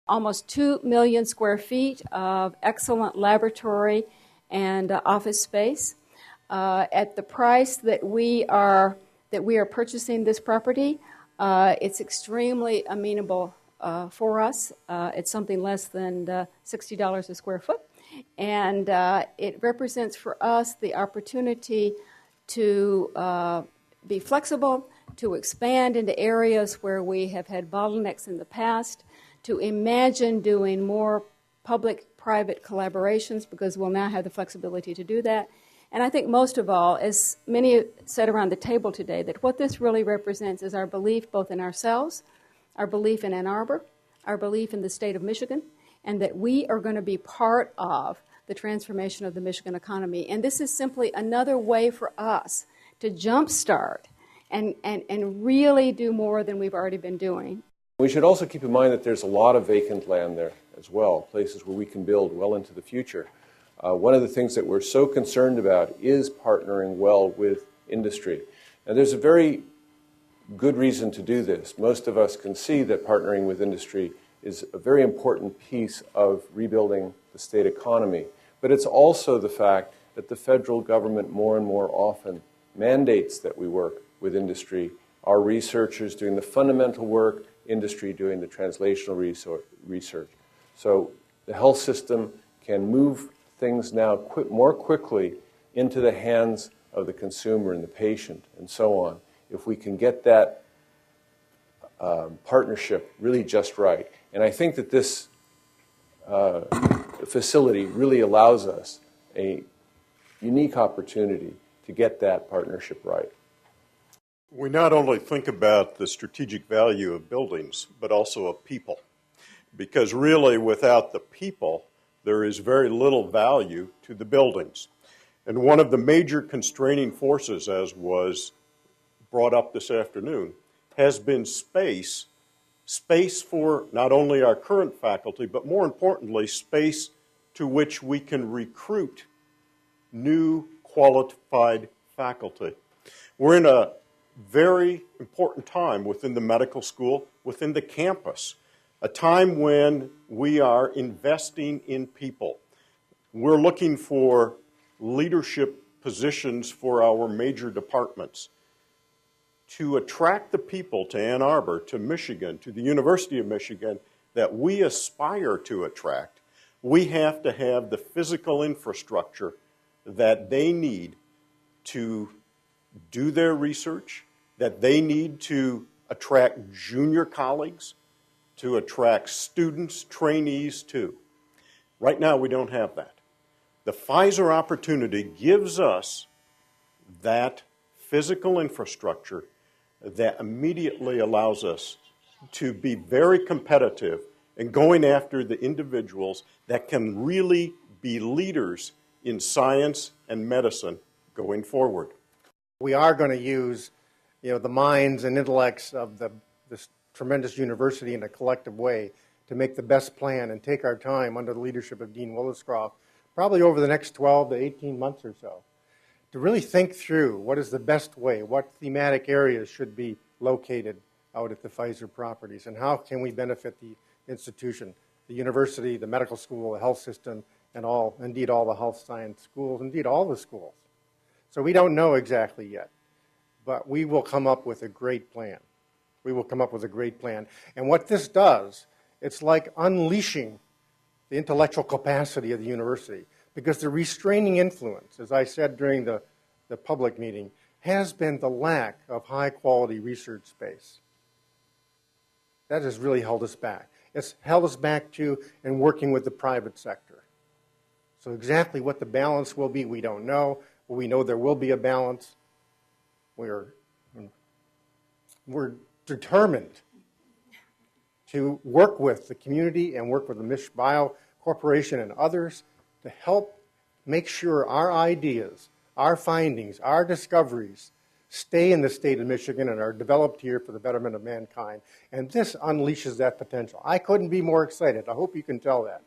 almost 2 million square feet of excellent laboratory and office space. At the price that we are purchasing this property, it's extremely amenable for us. It's something less than $60 a square foot, and it represents for us the opportunity to be flexible, to expand into areas where we have had bottlenecks in the past, to imagine doing more public-private collaborations, because we'll now have the flexibility to do that. And I think most of all, as many said around the table today, that what this really represents is our belief both in ourselves, our belief in Ann Arbor, our belief in the state of Michigan, and that we are going to be part of the transformation of the Michigan economy. And this is simply another way for us to jumpstart and really do more than we've already been doing. We should also keep in mind that there's a lot of vacant land there as well, places where we can build well into the future. One of the things that we're so concerned about is partnering well with industry. And there's a very good reason to do this. Most of us can see that partnering with industry is a very important piece of rebuilding the state economy. But it's also the fact that the federal government more and more often mandates that we work with industry, our researchers doing the fundamental work, industry doing the translational research. So the health system can move things now more quickly into the hands of the consumer and the patient and so on, if we can get that partnership really just right. And I think that this facility really allows us a unique opportunity to get that partnership right. We not only think about the strategic value of buildings, but also of people. Because really, without the people, there is very little value to the buildings. And one of the major constraining forces, as was brought up this afternoon, has been space. Space for not only our current faculty, but more importantly, space to which we can recruit new qualified faculty. We're in a very important time within the medical school, within the campus, a time when we are investing in people. We're looking for leadership positions for our major departments. To attract the people to Ann Arbor, to Michigan, to the University of Michigan that we aspire to attract, we have to have the physical infrastructure that they need to do their research, that they need to attract junior colleagues, to attract students, trainees too. Right now we don't have that. The Pfizer opportunity gives us that physical infrastructure that immediately allows us to be very competitive in going after the individuals that can really be leaders in science and medicine going forward. We are going to use, the minds and intellects of this tremendous university in a collective way to make the best plan and take our time under the leadership of Dean Woolliscroft, probably over the next 12 to 18 months or so, to really think through what is the best way, what thematic areas should be located out at the Pfizer properties, and how can we benefit the institution, the university, the medical school, the health system, and all the health science schools, indeed all the schools. So we don't know exactly yet, but we will come up with a great plan. We will come up with a great plan. And what this does, it's like unleashing the intellectual capacity of the university, because the restraining influence, as I said during the public meeting, has been the lack of high-quality research space. That has really held us back. It's held us back, too, in working with the private sector. So exactly what the balance will be, we don't know. But we know there will be a balance. We're determined to work with the community and work with the Mich Bio Corporation and others to help make sure our ideas, our findings, our discoveries stay in the state of Michigan and are developed here for the betterment of mankind. And this unleashes that potential. I couldn't be more excited. I hope you can tell that.